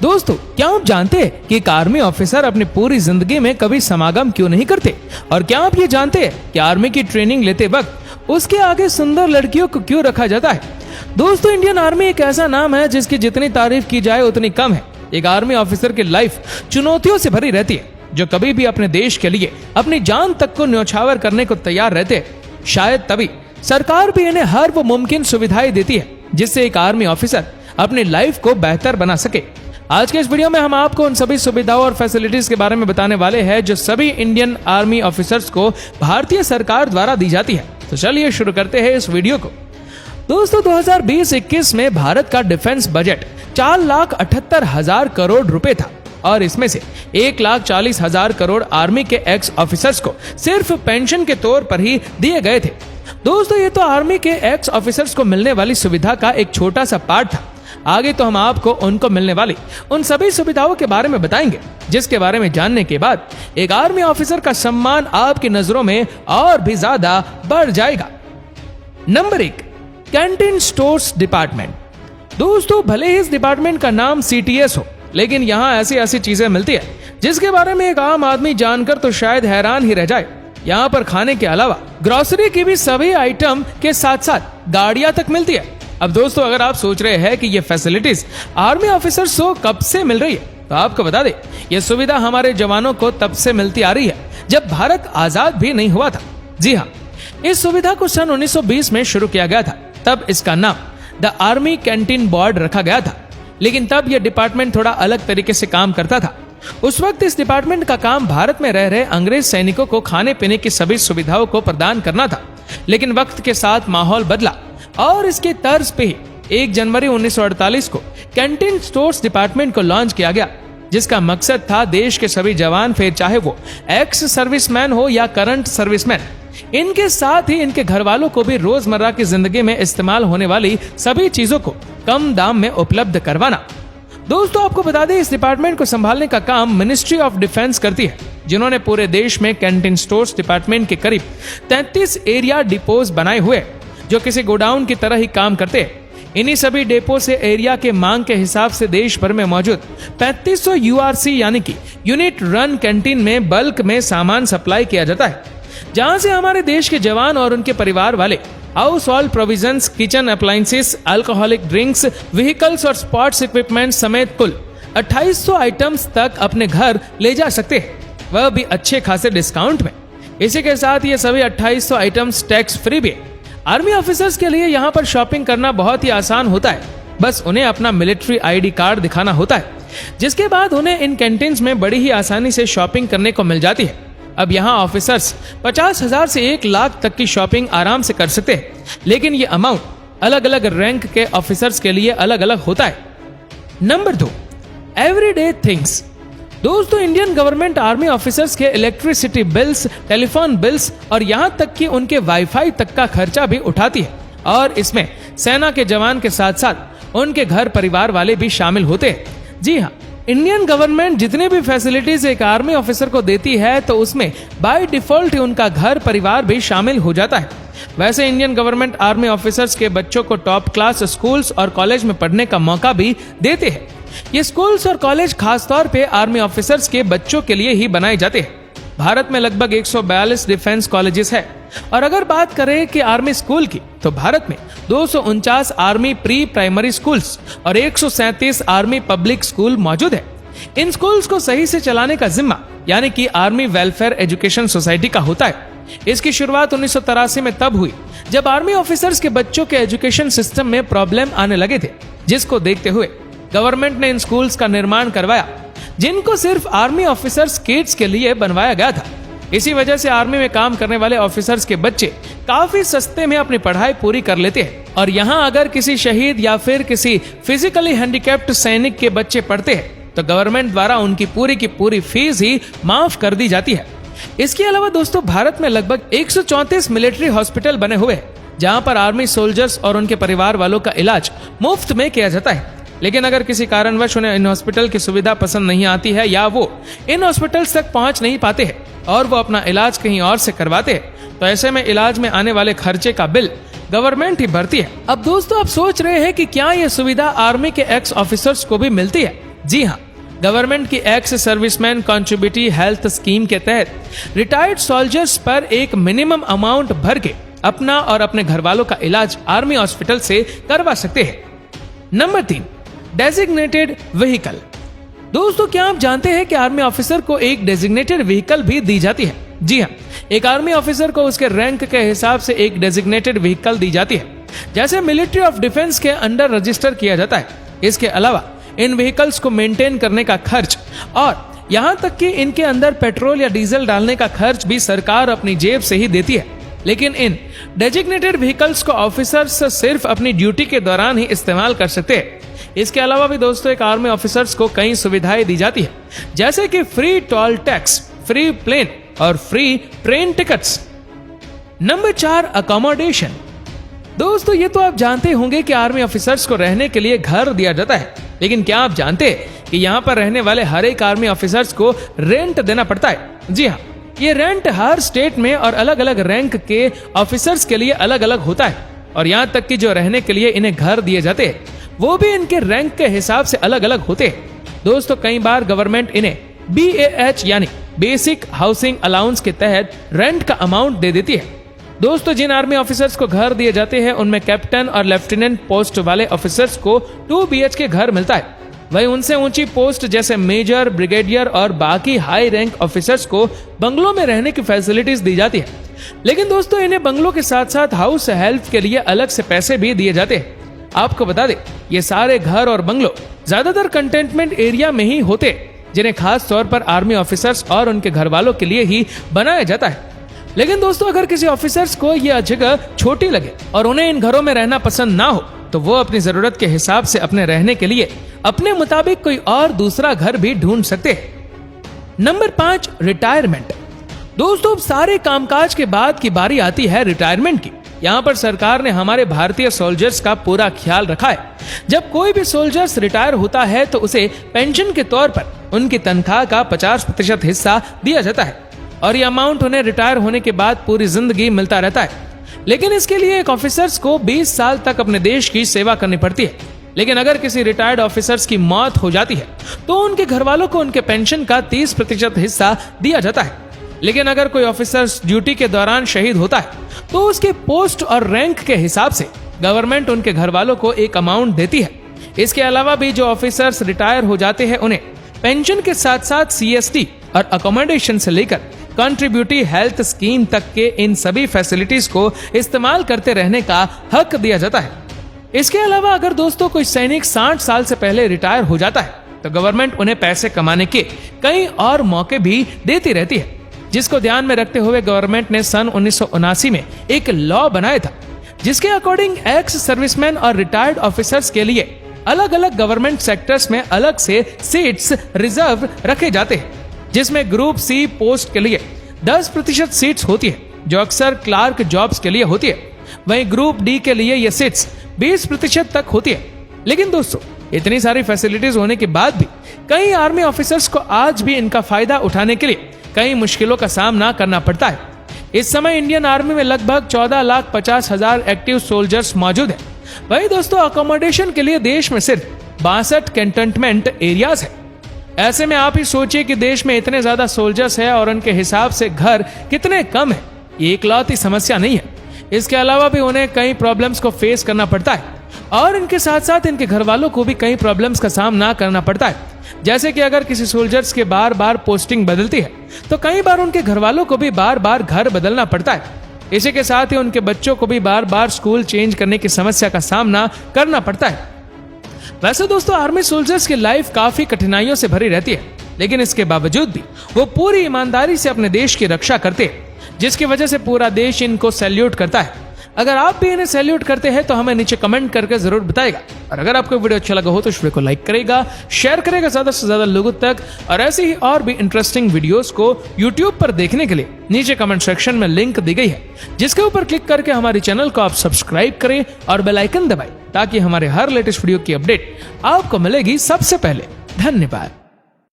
दोस्तों, क्या आप जानते हैं कि एक आर्मी ऑफिसर अपनी पूरी जिंदगी में कभी समागम क्यों नहीं करते? और क्या आप ये जानते हैं कि आर्मी की ट्रेनिंग लेते वक्त उसके आगे सुंदर लड़कियों को क्यों रखा जाता है? दोस्तों, इंडियन आर्मी एक ऐसा नाम है जिसकी जितनी तारीफ की जाए उतनी कम है। एक आर्मी ऑफिसर की लाइफ चुनौतियों से भरी रहती है, जो कभी भी अपने देश के लिए अपनी जान तक को न्यौछावर करने को तैयार रहते हैं। शायद तभी सरकार भी इन्हें हर वो मुमकिन सुविधाएं देती है जिससे एक आर्मी ऑफिसर अपनी लाइफ को बेहतर बना सके। आज के इस वीडियो में हम आपको उन सभी सुविधाओं और फैसिलिटीज के बारे में बताने वाले हैं जो सभी इंडियन आर्मी ऑफिसर्स को भारतीय सरकार द्वारा दी जाती है। तो चलिए शुरू करते हैं इस वीडियो को। दोस्तों, 2020-21 में भारत का डिफेंस बजट 4,78,000 करोड़ रुपए था और इसमें से 1,40,000 करोड़ आर्मी के एक्स ऑफिसर्स को सिर्फ पेंशन के तौर पर ही दिए गए थे। दोस्तों, ये तो आर्मी के एक्स ऑफिसर्स को मिलने वाली सुविधा का एक छोटा सा पार्ट था। आगे तो हम आपको उनको मिलने वाली उन सभी सुविधाओं के बारे में बताएंगे जिसके बारे में जानने के बाद एक आर्मी ऑफिसर का सम्मान आपकी नजरों में और भी ज्यादा बढ़ जाएगा। Number 1, canteen stores department. दोस्तों, भले ही इस डिपार्टमेंट का नाम CTS हो, लेकिन यहाँ ऐसी चीजें मिलती है जिसके बारे में एक आम आदमी जानकर तो शायद हैरान ही रह जाए। यहाँ पर खाने के अलावा ग्रोसरी की भी सभी आइटम के साथ साथ गाड़ियां तक मिलती है। अब दोस्तों, अगर आप सोच रहे हैं कि ये फैसिलिटीज आर्मी ऑफिसर्स को कब से मिल रही है, तो आपको बता दें, यह सुविधा हमारे जवानों को तब से मिलती आ रही है जब भारत आजाद भी नहीं हुआ था। जी हाँ, इस सुविधा को सन 1920 में शुरू किया गया था। तब इसका नाम द आर्मी कैंटीन बोर्ड रखा गया था, लेकिन तब यह डिपार्टमेंट थोड़ा अलग तरीके से काम करता था। उस वक्त इस डिपार्टमेंट का काम भारत में रह रहे अंग्रेज सैनिकों को खाने पीने की सभी सुविधाओं को प्रदान करना था। लेकिन वक्त के साथ माहौल बदला और इसके तर्ज पे ही 1 जनवरी 1948 को कैंटीन स्टोर्स डिपार्टमेंट को लॉन्च किया गया, जिसका मकसद था देश के सभी जवान, फिर चाहे वो एक्स सर्विसमैन हो या करंट सर्विसमैन, इनके साथ ही इनके घर वालों को भी रोजमर्रा की जिंदगी में इस्तेमाल होने वाली सभी चीजों को कम दाम में उपलब्ध करवाना। दोस्तों, आपको बता दें, इस डिपार्टमेंट को संभालने का काम मिनिस्ट्री ऑफ डिफेंस करती है, जिन्होंने पूरे देश में कैंटीन स्टोर्स डिपार्टमेंट के करीब 33 एरिया डिपोज बनाए हुए जो किसी गोडाउन की तरह ही काम करते हैं। इन्हीं सभी डिपो से एरिया के मांग के हिसाब से देश भर में मौजूद 3500 URC यानी कि यूनिट रन कैंटीन में बल्क में सामान सप्लाई किया जाता है, जहां से हमारे देश के जवान और उनके परिवार वाले house hold provisions, kitchen appliances, alcoholic drinks, vehicles और स्पोर्ट्स इक्विपमेंट समेत कुल 2800 आइटम्स तक अपने घर ले जा सकते हैं, वह भी अच्छे खासे डिस्काउंट में। इसी के साथ ये सभी 2800 आइटम्स टैक्स फ्री भी है। आर्मी ऑफिसर्स के लिए यहाँ पर शॉपिंग करना बहुत ही आसान होता है। बस उन्हें अपना मिलिट्री ID कार्ड दिखाना होता है, जिसके बाद उन्हें इन कैंटीन्स में बड़ी ही आसानी से शॉपिंग करने को मिल जाती है। अब यहाँ ऑफिसर्स 50,000 से 1 लाख तक की शॉपिंग आराम से कर सकते हैं, लेकिन ये अमाउंट अलग अलग रैंक के ऑफिसर्स के लिए अलग अलग होता है। Number 2, everyday things. दोस्तों, इंडियन गवर्नमेंट आर्मी ऑफिसर्स के इलेक्ट्रिसिटी बिल्स, टेलीफोन बिल्स और यहां तक कि उनके वाईफाई तक का खर्चा भी उठाती है, और इसमें सेना के जवान के साथ साथ उनके घर परिवार वाले भी शामिल होते हैं। जी हाँ, इंडियन गवर्नमेंट जितने भी फैसिलिटीज एक आर्मी ऑफिसर को देती है, तो उसमें बाय डिफॉल्ट उनका घर परिवार भी शामिल हो जाता है। वैसे इंडियन गवर्नमेंट आर्मी ऑफिसर्स के बच्चों को टॉप क्लास स्कूल्स और कॉलेज में पढ़ने का मौका भी देते हैं। ये स्कूल्स और कॉलेज खासतौर पे आर्मी ऑफिसर्स के बच्चों के लिए ही बनाए जाते हैं। भारत में लगभग 142 डिफेंस कॉलेजेस है, और अगर बात करें कि आर्मी स्कूल की, तो भारत में 249 आर्मी प्री प्राइमरी स्कूल्स और 137 आर्मी पब्लिक स्कूल मौजूद है। इन स्कूल्स को सही से चलाने का जिम्मा यानी कि आर्मी वेलफेयर एजुकेशन सोसाइटी का होता है। इसकी शुरुआत 1983 में तब हुई जब आर्मी ऑफिसर्स के बच्चों के एजुकेशन सिस्टम में प्रॉब्लम आने लगे थे, जिसको देखते हुए गवर्नमेंट ने इन स्कूल्स का निर्माण करवाया, जिनको सिर्फ आर्मी ऑफिसर्स किड्स के लिए बनवाया गया था। इसी वजह से आर्मी में काम करने वाले ऑफिसर्स के बच्चे काफी सस्ते में अपनी पढ़ाई पूरी कर लेते हैं, और यहाँ अगर किसी शहीद या फिर किसी फिजिकली हैंडीकैप्ड सैनिक के बच्चे पढ़ते हैं, तो गवर्नमेंट द्वारा उनकी पूरी की पूरी फीस ही माफ कर दी जाती है। इसके अलावा दोस्तों, भारत में लगभग 134 मिलिट्री हॉस्पिटल बने हुए हैं, जहाँ पर आर्मी सोल्जर्स और उनके परिवार वालों का इलाज मुफ्त में किया जाता है। लेकिन अगर किसी कारणवश उन्हें इन हॉस्पिटल की सुविधा पसंद नहीं आती है, या वो इन हॉस्पिटल्स तक पहुंच नहीं पाते हैं और वो अपना इलाज कहीं और से करवाते हैं, तो ऐसे में इलाज में आने वाले खर्चे का बिल गवर्नमेंट ही भरती है। अब दोस्तों, आप सोच रहे हैं कि क्या यह सुविधा आर्मी के एक्स ऑफिसर्स को भी मिलती है? जी हाँ, गवर्नमेंट की ex serviceman contributory health scheme के तहत रिटायर्ड सोल्जर्स पर एक मिनिमम अमाउंट भर के अपना और अपने घर वालों का इलाज आर्मी हॉस्पिटल से करवा सकते हैं। Number 3, designated vehicle. दोस्तों, क्या आप जानते हैं कि आर्मी ऑफिसर को एक डेजिग्नेटेड व्हीकल भी दी जाती है? जी हाँ, एक आर्मी ऑफिसर को उसके रैंक के हिसाब से एक डेजिग्नेटेड व्हीकल दी जाती है, जैसे मिलिट्री ऑफ डिफेंस के अंडर रजिस्टर किया जाता है। इसके अलावा इन व्हीकल्स को मेंटेन करने का खर्च और यहाँ तक कि इनके अंदर पेट्रोल या डीजल डालने का खर्च भी सरकार अपनी जेब से ही देती है। लेकिन इन डेजिग्नेटेड व्हीकल्स को ऑफिसर्स सिर्फ अपनी ड्यूटी के दौरान ही इस्तेमाल कर सकते हैं। इसके अलावा भी दोस्तों एक आर्मी ऑफिसर्स को कई सुविधाएं दी जाती है, जैसे कि free toll tax, free plane और free train tickets. Number 4, accommodation. दोस्तों, ये तो आप जानते होंगे कि आर्मी ऑफिसर्स को रहने के लिए घर दिया जाता है, लेकिन क्या आप जानते हैं कि यहाँ पर रहने वाले हर एक आर्मी ऑफिसर्स को रेंट देना पड़ता है? जी हाँ, ये रेंट हर स्टेट में और अलग अलग रैंक के ऑफिसर्स के लिए अलग अलग होता है। और यहाँ तक कि जो रहने के लिए इन्हें घर दिए जाते हैं वो भी इनके रैंक के हिसाब से अलग अलग होते हैं। दोस्तों, कई बार गवर्नमेंट इन्हें BAH यानी बेसिक हाउसिंग अलाउंस के तहत रेंट का अमाउंट दे देती है। दोस्तों, जिन आर्मी ऑफिसर्स को घर दिए जाते हैं उनमें कैप्टन और लेफ्टिनेंट पोस्ट वाले ऑफिसर्स को 2 BHK घर मिलता है। वहीं उनसे ऊंची पोस्ट जैसे मेजर, ब्रिगेडियर और बाकी हाई रैंक ऑफिसर्स को बंगलों में रहने की फैसिलिटीज दी जाती है। लेकिन दोस्तों, इन्हें बंगलों के साथ साथ हाउस हेल्प के लिए अलग से पैसे भी दिए जाते हैं। आपको बता दें, ये सारे घर और बंगलो ज्यादातर कंटेनमेंट एरिया में ही होते, जिन्हें खास तौर पर आर्मी ऑफिसर्स और उनके घर वालों के लिए ही बनाया जाता है। लेकिन दोस्तों, अगर किसी ऑफिसर्स को यह जगह छोटी लगे और उन्हें इन घरों में रहना पसंद ना हो, तो वो अपनी जरूरत के हिसाब से अपने रहने के लिए अपने मुताबिक कोई और दूसरा घर भी ढूंढ सकते हैं। Number 5, retirement. दोस्तों, सारे कामकाज के बाद की बारी आती है रिटायरमेंट की। यहाँ पर सरकार ने हमारे भारतीय सोल्जर्स का पूरा ख्याल रखा है। जब कोई भी सोल्जर्स रिटायर होता है तो उसे पेंशन के तौर पर उनकी तनख्वाह का 50% हिस्सा दिया जाता है और यह अमाउंट उन्हें रिटायर होने के बाद पूरी जिंदगी मिलता रहता है। लेकिन इसके लिए एक ऑफिसर्स को 20 साल तक अपने देश की सेवा करनी पड़ती है। लेकिन अगर किसी रिटायर्ड ऑफिसर्स की मौत हो जाती है तो उनके घर वालों को उनके पेंशन का 30% हिस्सा दिया जाता है। लेकिन अगर कोई ऑफिसर ड्यूटी के दौरान शहीद होता है तो उसके पोस्ट और रैंक के हिसाब से गवर्नमेंट उनके घर वालों को एक अमाउंट देती है। इसके अलावा भी जो ऑफिसर्स रिटायर हो जाते हैं उन्हें पेंशन के साथ साथ CST और अकोमोडेशन से लेकर कंट्रीब्यूटरी हेल्थ स्कीम तक के इन सभी फैसिलिटीज को इस्तेमाल करते रहने का हक दिया जाता है। इसके अलावा अगर दोस्तों कोई सैनिक 60 साल से पहले रिटायर हो जाता है तो गवर्नमेंट उन्हें पैसे कमाने के कई और मौके भी देती रहती है, जिसको ध्यान में रखते हुए गवर्नमेंट ने सन 1979 में एक लॉ बनाया था, जिसके अकॉर्डिंग एक्स सर्विसमैन और रिटायर्ड ऑफिसर्स के लिए अलग अलग गवर्नमेंट सेक्टर्स में अलग से सीट्स रिजर्व रखे जाते हैं, जिसमें ग्रुप C पोस्ट के लिए 10% सीट्स होती है, जो अक्सर क्लार्क जॉब्स के लिए होती है। वहीं ग्रुप D के लिए ये सीट्स 20% तक होती है। लेकिन दोस्तों, इतनी सारी फैसिलिटीज होने के बाद भी कई आर्मी ऑफिसर्स को आज भी इनका फायदा उठाने के लिए कई मुश्किलों का सामना करना पड़ता है। इस समय इंडियन आर्मी में लगभग 14,50,000 एक्टिव सोल्जर्स मौजूद हैं। वही दोस्तों, अकोमोडेशन के लिए देश में सिर्फ 62 कैंटोनमेंट एरियाज है। ऐसे में आप ही सोचिए कि देश में इतने ज्यादा सोल्जर्स है और उनके हिसाब से घर कितने कम है। ये इकलौती समस्या नहीं है, इसके अलावा भी उन्हें कई प्रॉब्लम्स को फेस करना पड़ता है और इनके साथ साथ इनके घर वालों को भी कई प्रॉब्लम्स का सामना करना पड़ता है। जैसे कि अगर किसी सोल्जर्स के बार बार पोस्टिंग बदलती है तो कई बार उनके घर वालों को भी बार बार घर बदलना पड़ता है। इसी के साथ ही उनके बच्चों को भी बार बार स्कूल चेंज करने की समस्या का सामना करना पड़ता है। वैसे दोस्तों, आर्मी सोल्जर्स की लाइफ काफी कठिनाइयों से भरी रहती है, लेकिन इसके बावजूद भी वो पूरी ईमानदारी से अपने देश की रक्षा करते हैं, जिसकी वजह से पूरा देश इनको सैल्यूट करता है। अगर आप भी इन्हें सैल्यूट करते हैं तो हमें नीचे कमेंट करके जरूर बताएगा। और अगर आपको वीडियो अच्छा लगा हो तो इस वीडियो को लाइक करेगा, शेयर करेगा ज्यादा से ज्यादा लोगों तक। और ऐसे ही और भी इंटरेस्टिंग वीडियोस को YouTube पर देखने के लिए नीचे कमेंट सेक्शन में लिंक दी गई है, जिसके ऊपर क्लिक करके हमारे चैनल को आप सब्सक्राइब करें और बेल आइकन दबाएं, ताकि हमारे हर लेटेस्ट वीडियो की अपडेट आपको मिलेगी सबसे पहले। धन्यवाद।